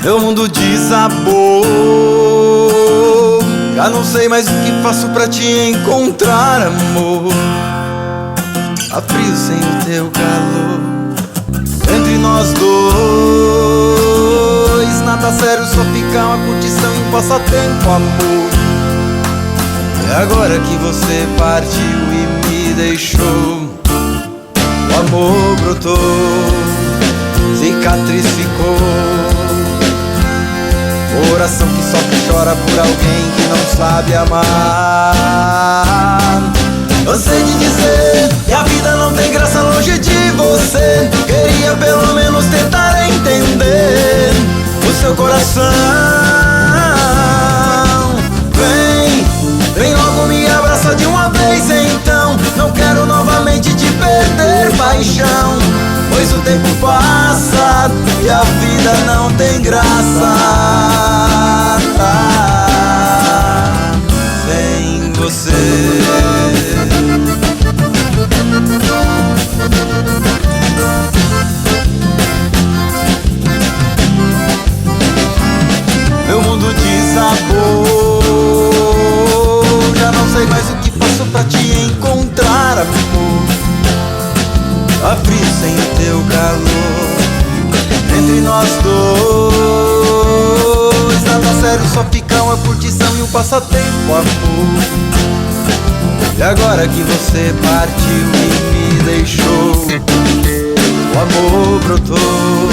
Meu mundo desabou. Já não sei mais o que faço pra te encontrar, amor. Há frio sem o teu calor. Entre nós dois, nada sério, só fica uma curtição e um passatempo, amor. E agora que você partiu e me deixou, o amor brotou, cicatriz ficou. Coração que sofre e chora por alguém que não sabe amar. Cansei de dizer que a vida não tem graça longe de você. Queria pelo menos tentar entender o seu coração. Vem logo me abraça de uma vez então. Não quero novamente te perder, paixão, pois o tempo passa e a vida não tem graça sem você. Meu mundo desabou. Já não sei mais o que faço pra te encontrar, amor. Há frio sem o teu calor. Entre nós dois, nada sério, só fica uma curtição e um passatempo, amor. E agora que você partiu e me deixou, o amor brotou,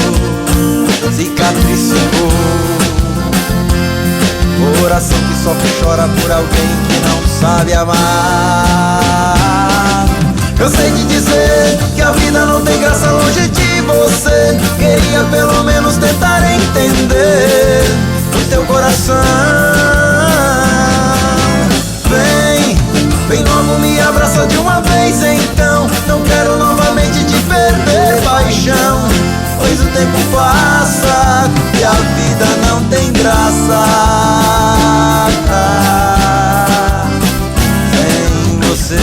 cicatriz ficou. Coração que sofre e chora por alguém que não sabe amar. Cansei de dizer que a vida não tem graça longe de você. Queria pelo menos tentar entender o teu coração. Vem logo me abraça de uma vez então. Não quero novamente te perder, paixão, pois o tempo passa e a vida não tem graça sem você.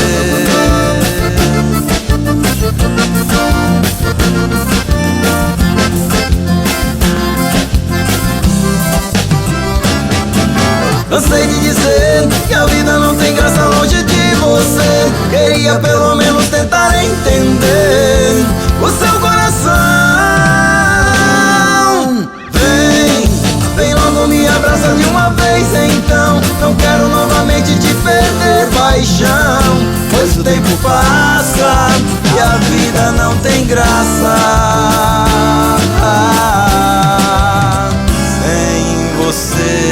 Cansei de dizer que a vida não tem graça longe de você. Queria pelo menos tentar entender o seu coração. Vem logo me abraça de uma vez então. Não quero novamente te perder, paixão, pois o tempo passa e a vida não tem graça sem você.